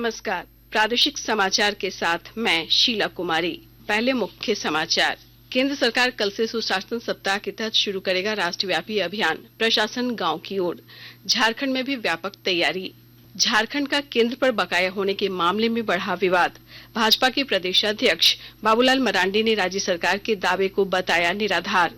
नमस्कार। प्रादेशिक समाचार के साथ मैं शीला कुमारी। पहले मुख्य समाचार। केंद्र सरकार कल से सुशासन सप्ताह के तहत शुरू करेगा राष्ट्रव्यापी अभियान प्रशासन गांव की ओर। झारखंड में भी व्यापक तैयारी। झारखंड का केंद्र पर बकाया होने के मामले में बढ़ा विवाद। भाजपा के प्रदेशाध्यक्ष बाबूलाल मरांडी ने राज्य सरकार के दावे को बताया निराधार।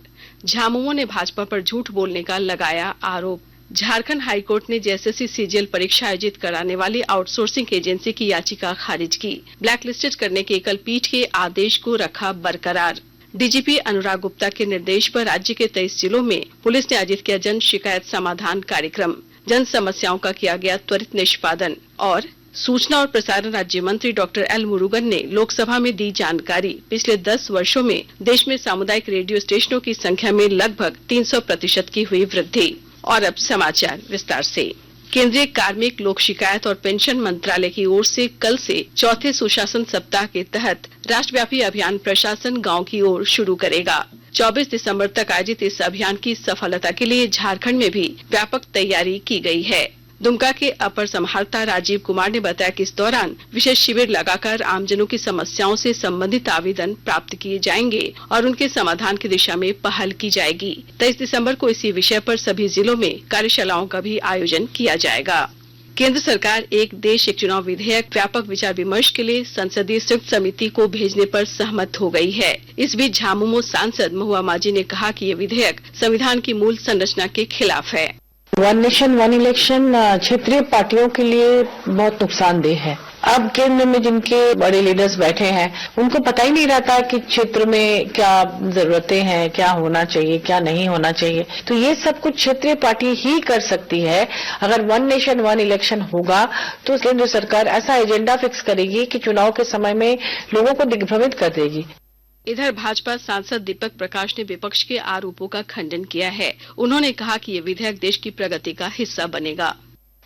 झामुमो ने भाजपा पर झूठ बोलने का लगाया आरोप। झारखंड हाईकोर्ट ने जेएसएससी सीजीएल परीक्षा आयोजित कराने वाली आउटसोर्सिंग एजेंसी की याचिका खारिज की। ब्लैकलिस्टेड करने के एकल पीठ के आदेश को रखा बरकरार। डीजीपी अनुराग गुप्ता के निर्देश पर राज्य के 23 जिलों में पुलिस ने आयोजित किया जन शिकायत समाधान कार्यक्रम। जन समस्याओं का किया गया त्वरित निष्पादन। और सूचना और प्रसारण राज्य मंत्री डॉक्टर एल मुरुगन ने लोकसभा में दी जानकारी। पिछले 10 वर्षों में देश में सामुदायिक रेडियो स्टेशनों की संख्या में लगभग 300% की हुई वृद्धि। और अब समाचार विस्तार से। केंद्रीय कार्मिक लोक शिकायत और पेंशन मंत्रालय की ओर से कल से चौथे सुशासन सप्ताह के तहत राष्ट्रव्यापी अभियान प्रशासन गांव की ओर शुरू करेगा। 24 दिसंबर तक आयोजित इस अभियान की सफलता के लिए झारखंड में भी व्यापक तैयारी की गई है। दुमका के अपर समाहर्ता राजीव कुमार ने बताया कि इस दौरान विशेष शिविर लगाकर आमजनों की समस्याओं से संबंधित आवेदन प्राप्त किए जाएंगे और उनके समाधान की दिशा में पहल की जाएगी। 23 दिसंबर को इसी विषय पर सभी जिलों में कार्यशालाओं का भी आयोजन किया जाएगा। केंद्र सरकार एक देश एक चुनाव विधेयक व्यापक विचार विमर्श के लिए संसदीय संयुक्त समिति को भेजने पर सहमत हो गई है। इस बीच झामुमो सांसद महुआ माझी ने कहा कि ये विधेयक संविधान की मूल संरचना के खिलाफ है। वन नेशन वन इलेक्शन क्षेत्रीय पार्टियों के लिए बहुत नुकसानदेह है। अब केंद्र में जिनके बड़े लीडर्स बैठे हैं उनको पता ही नहीं रहता कि क्षेत्र में क्या जरूरतें हैं, क्या होना चाहिए, क्या नहीं होना चाहिए। तो ये सब कुछ क्षेत्रीय पार्टी ही कर सकती है। अगर वन नेशन वन इलेक्शन होगा तो केंद्र सरकार ऐसा एजेंडा फिक्स करेगी कि चुनाव के समय में लोगों को दिग्भ्रमित कर देगी। इधर भाजपा सांसद दीपक प्रकाश ने विपक्ष के आरोपों का खंडन किया है। उन्होंने कहा कि ये विधेयक देश की प्रगति का हिस्सा बनेगा।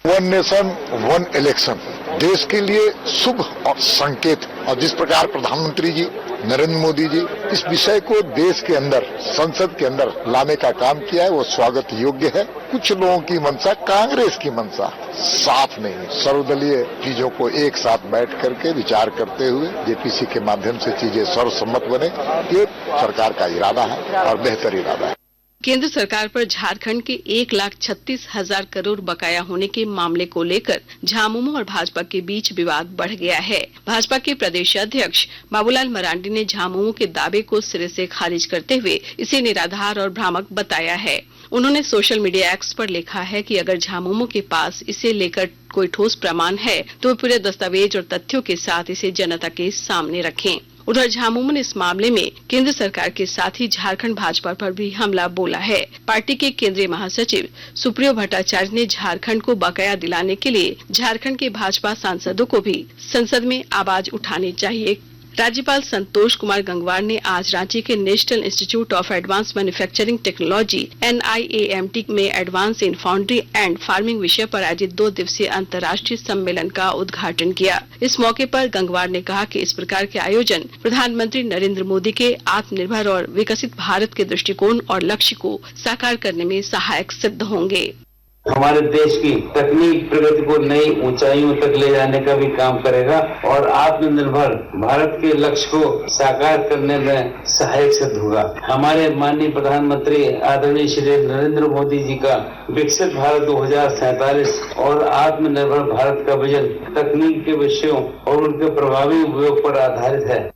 वन नेशन वन इलेक्शन देश के लिए शुभ और संकेत, और जिस प्रकार प्रधानमंत्री जी नरेंद्र मोदी जी इस विषय को देश के अंदर संसद के अंदर लाने का काम किया है वो स्वागत योग्य है। कुछ लोगों की मंशा, कांग्रेस की मंशा साफ नहीं। सर्वदलीय चीजों को एक साथ बैठ करके विचार करते हुए जेपीसी के माध्यम से चीजें सर्वसम्मत बने, ये सरकार का इरादा है और बेहतर इरादा है। केंद्र सरकार पर झारखंड के 1,36,000 करोड़ बकाया होने के मामले को लेकर झामुमो और भाजपा के बीच विवाद बढ़ गया है। भाजपा के प्रदेश अध्यक्ष बाबूलाल मरांडी ने झामुमो के दावे को सिरे से खारिज करते हुए इसे निराधार और भ्रामक बताया है। उन्होंने सोशल मीडिया एक्स पर लिखा है कि अगर झामुमो के पास इसे लेकर कोई ठोस प्रमाण है तो वे पूरे दस्तावेज और तथ्यों के साथ इसे जनता के सामने रखें। उधर झामुमो ने इस मामले में केंद्र सरकार के साथ ही झारखंड भाजपा पर भी हमला बोला है। पार्टी के केंद्रीय महासचिव सुप्रियो भट्टाचार्य ने झारखंड को बकाया दिलाने के लिए झारखंड के भाजपा सांसदों को भी संसद में आवाज उठानी चाहिए। राज्यपाल संतोष कुमार गंगवार ने आज रांची के national institute of advance manufacturing technology NIAMT में advance in foundry and farming विषय पर आयोजित 2 दिवसीय अंतर्राष्ट्रीय सम्मेलन का उद्घाटन किया। इस मौके पर गंगवार ने कहा कि इस प्रकार के आयोजन प्रधानमंत्री नरेंद्र मोदी के आत्मनिर्भर और विकसित भारत के दृष्टिकोण और लक्ष्य को साकार करने में सहायक सिद्ध होंगे। हमारे देश की तकनीक प्रगति को नई ऊंचाइयों तक ले जाने का भी काम करेगा और आत्मनिर्भर भारत के लक्ष्य को साकार करने में सहायक सिद्ध होगा। हमारे माननीय प्रधानमंत्री आदरणीय श्री नरेंद्र मोदी जी का विकसित भारत 2047 और आत्मनिर्भर भारत का विजन तकनीक के विषयों और उनके प्रभावी उपयोग पर आधारित है।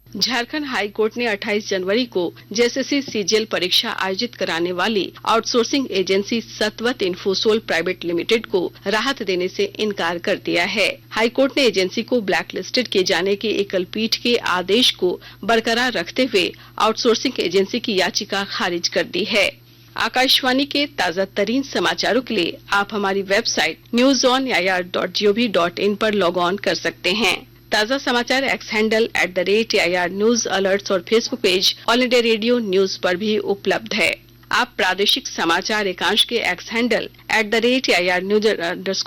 झारखंड हाई कोर्ट ने 28 जनवरी को जेएसएससी सीजीएल परीक्षा आयोजित कराने वाली आउटसोर्सिंग एजेंसी सतवत इन्फोसोल प्राइवेट लिमिटेड को राहत देने से इनकार कर दिया है। हाई कोर्ट ने एजेंसी को ब्लैकलिस्टेड किए जाने के एकल पीठ के आदेश को बरकरार रखते हुए आउटसोर्सिंग एजेंसी की याचिका खारिज कर दी है। आकाशवाणी के ताजा तरीन समाचारों के लिए आप हमारी वेबसाइट newsonair.gov.in पर लॉग ऑन कर सकते हैं। ताजा समाचार X handle @AIR news alerts और Facebook page All India Radio news पर भी उपलब्ध है। आप प्रादेशिक समाचार एकांश के X handle @AIR news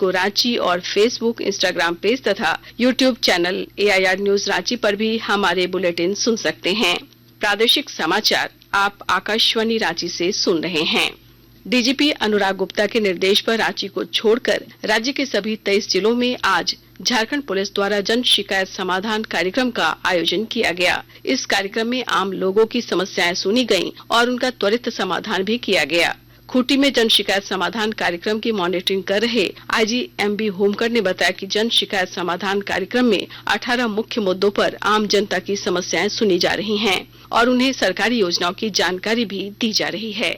Ranchi और फेसबुक, इंस्टाग्राम पेज तथा YouTube channel AIR news Ranchi पर भी हमारे बुलेटिन सुन सकते हैं। प्रादेशिक समाचार आप आकाशवाणी रांची से सुन रहे हैं। डीजीपी अनुराग गुप्ता के निर्देश पर रांची को छोड़कर राज्य के सभी 23 जिलों में आज झारखंड पुलिस द्वारा जन शिकायत समाधान कार्यक्रम का आयोजन किया गया। इस कार्यक्रम में आम लोगों की समस्याएं सुनी गईं और उनका त्वरित समाधान भी किया गया। खूंटी में जन शिकायत समाधान कार्यक्रम की मॉनिटरिंग कर रहे आईजी एमबी होमकर ने बताया कि जन शिकायत समाधान कार्यक्रम में 18 मुख्य मुद्दों पर आम जनता की समस्याएं सुनी जा रही हैं और उन्हें सरकारी योजनाओं की जानकारी भी दी जा रही है।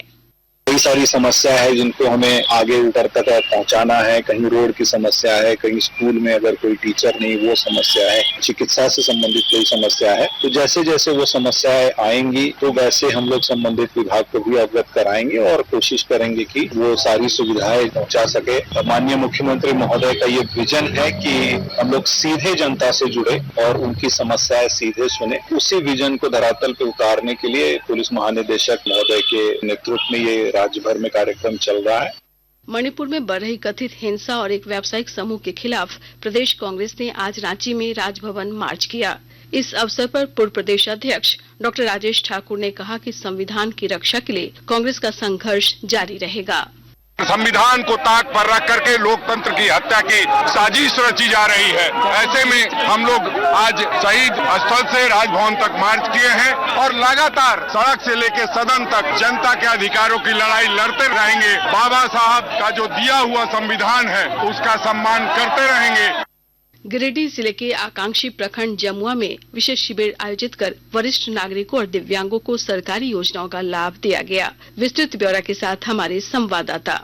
कई सारी समस्या है जिनको हमें आगे ऊपर तक पहुंचाना है। कहीं रोड की समस्या है, कहीं स्कूल में अगर कोई टीचर नहीं वो समस्या है, चिकित्सा से संबंधित कोई समस्या है। तो जैसे जैसे वो समस्याएं आएंगी तो वैसे हम लोग संबंधित विभाग को भी अवगत कराएंगे और कोशिश करेंगे कि वो सारी सुविधाएं पहुंचा सके। माननीय मुख्यमंत्री महोदय का ये विजन है कि हम लोग सीधे जनता से जुड़े और उनकी समस्याएं सीधे सुने। उसी विजन को धरातल पे उतारने के लिए पुलिस महानिदेशक महोदय के नेतृत्व में ये राज्य भर में कार्यक्रम चल रहा है। मणिपुर में बढ़ रही कथित हिंसा और एक व्यावसायिक समूह के खिलाफ प्रदेश कांग्रेस ने आज रांची में राजभवन मार्च किया। इस अवसर पर पूर्व प्रदेश अध्यक्ष डॉक्टर राजेश ठाकुर ने कहा कि संविधान की रक्षा के लिए कांग्रेस का संघर्ष जारी रहेगा। संविधान को ताक पर रख करके लोकतंत्र की हत्या की साजिश रची जा रही है। ऐसे में हम लोग आज शहीद स्थल से राजभवन तक मार्च किए हैं और लगातार सड़क से लेकर सदन तक जनता के अधिकारों की लड़ाई लड़ते रहेंगे। बाबा साहब का जो दिया हुआ संविधान है उसका सम्मान करते रहेंगे। गिरिडीह जिले के आकांक्षी प्रखंड जमुआ में विशेष शिविर आयोजित कर वरिष्ठ नागरिकों और दिव्यांगों को सरकारी योजनाओं का लाभ दिया गया। विस्तृत ब्यौरा के साथ हमारे संवाददाता।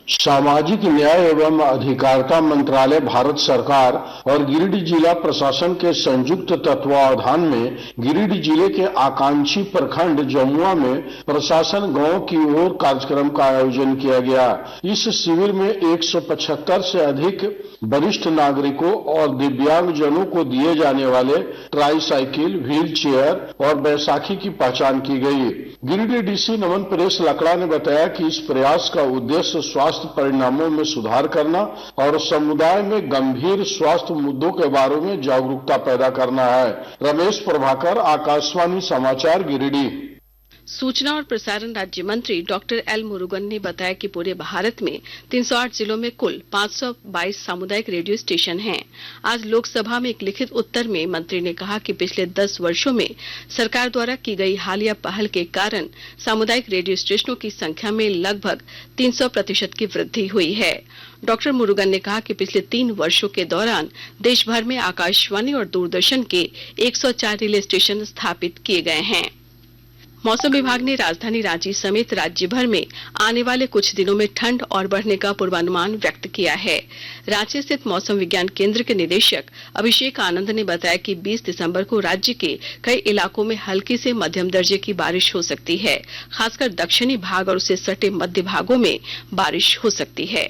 सामाजिक न्याय एवं अधिकारिता मंत्रालय भारत सरकार और गिरिडीह जिला प्रशासन के संयुक्त तत्वावधान में गिरिडीह जिले के आकांक्षी प्रखंड जमुआ में प्रशासन गांव की ओर कार्यक्रम का आयोजन किया गया। इस शिविर में 175 से अधिक वरिष्ठ नागरिकों और दिव्यांगजनों को दिए जाने वाले ट्राईसाइकिल, व्हील चेयर और बैसाखी की पहचान की गई। गिरिडीह डीसी नमन परेश लकड़ा ने बताया कि इस प्रयास का उद्देश्य स्वास्थ्य परिणामों में सुधार करना और समुदाय में गंभीर स्वास्थ्य मुद्दों के बारे में जागरूकता पैदा करना है। रमेश प्रभाकर, आकाशवाणी समाचार, गिरिडीह। सूचना और प्रसारण राज्य मंत्री डॉक्टर एल मुरुगन ने बताया कि पूरे भारत में 308 जिलों में कुल 522 सामुदायिक रेडियो स्टेशन हैं। आज लोकसभा में एक लिखित उत्तर में मंत्री ने कहा कि पिछले 10 वर्षों में सरकार द्वारा की गई हालिया पहल के कारण सामुदायिक रेडियो स्टेशनों की संख्या में लगभग 300% की वृद्धि हुई है। डॉक्टर मुरुगन ने कहा कि पिछले 3 वर्षों के दौरान देश भर में आकाशवाणी और दूरदर्शन के 104 रिले स्टेशन स्थापित किए गए हैं। मौसम विभाग ने राजधानी रांची समेत राज्य भर में आने वाले कुछ दिनों में ठंड और बढ़ने का पूर्वानुमान व्यक्त किया है। रांची स्थित मौसम विज्ञान केंद्र के निदेशक अभिषेक आनंद ने बताया कि 20 दिसंबर को राज्य के कई इलाकों में हल्की से मध्यम दर्जे की बारिश हो सकती है। खासकर दक्षिणी भाग और उससे सटे मध्य भागों में बारिश हो सकती है।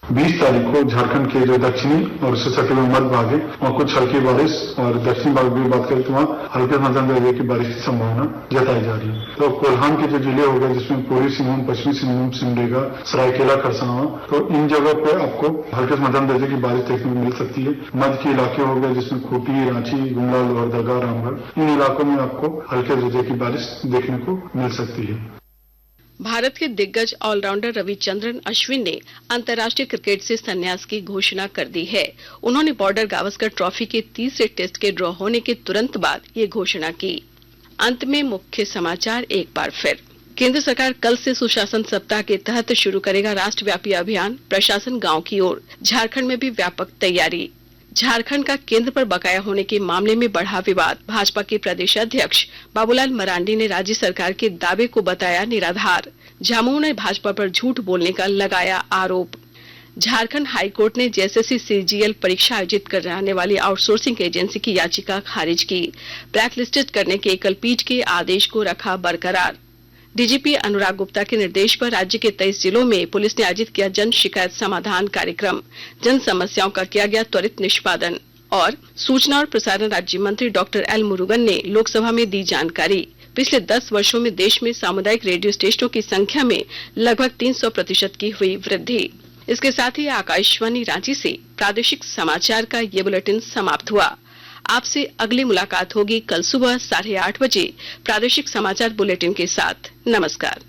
20 तारीख को झारखंड के जो दक्षिणी और उससे सटे हुए मध्य भाग है वहाँ कुछ हल्की बारिश और दक्षिण भाग की बात करें तो वहाँ हल्के मध्यम दर्जे की बारिश की संभावना जताई जा रही है। तो कोल्हान के जो जिले हो गए जिसमें पूर्वी सिंहभूम, पश्चिमी सिंहभूम, सिमडेगा, सरायकेला, खरसावां, तो इन जगह पे आपको हल्के मध्यम दर्जे की बारिश देखने को मिल सकती है। मध्य के इलाके हो गए जिसमें खूंटी, रांची, गुमला, लोहरदगा, रामगढ़, इन इलाकों में आपको हल्के दर्जे की बारिश देखने को मिल सकती है। भारत के दिग्गज ऑलराउंडर रविचंद्रन अश्विन ने अंतर्राष्ट्रीय क्रिकेट से संन्यास की घोषणा कर दी है। उन्होंने बॉर्डर गावस्कर ट्रॉफी के तीसरे टेस्ट के ड्रॉ होने के तुरंत बाद ये घोषणा की। अंत में मुख्य समाचार एक बार फिर। केंद्र सरकार कल से सुशासन सप्ताह के तहत शुरू करेगा राष्ट्रव्यापी अभियान, प्रशासन गांव की ओर। झारखंड में भी व्यापक तैयारी। झारखंड का केंद्र पर बकाया होने के मामले में बढ़ा विवाद। भाजपा के प्रदेश अध्यक्ष बाबूलाल मरांडी ने राज्य सरकार के दावे को बताया निराधार। झामुमो ने भाजपा पर झूठ बोलने का लगाया आरोप। झारखंड हाईकोर्ट ने जेएसएससी सीजीएल परीक्षा आयोजित कराने वाली आउटसोर्सिंग एजेंसी की याचिका खारिज की। ब्लैक लिस्टेड करने के एकल पीठ के आदेश को रखा बरकरार। डीजीपी अनुराग गुप्ता के निर्देश पर राज्य के 23 जिलों में पुलिस ने आयोजित किया जन शिकायत समाधान कार्यक्रम। जन समस्याओं का किया गया त्वरित निष्पादन। और सूचना और प्रसारण राज्य मंत्री डॉक्टर एल मुरुगन ने लोकसभा में दी जानकारी। पिछले 10 वर्षों में देश में सामुदायिक रेडियो स्टेशनों की संख्या में लगभग 300% की हुई वृद्धि। इसके साथ ही आकाशवाणी रांची से प्रादेशिक समाचार का ये बुलेटिन समाप्त हुआ। आपसे अगली मुलाकात होगी कल सुबह 8:30 बजे प्रादेशिक समाचार बुलेटिन के साथ। नमस्कार।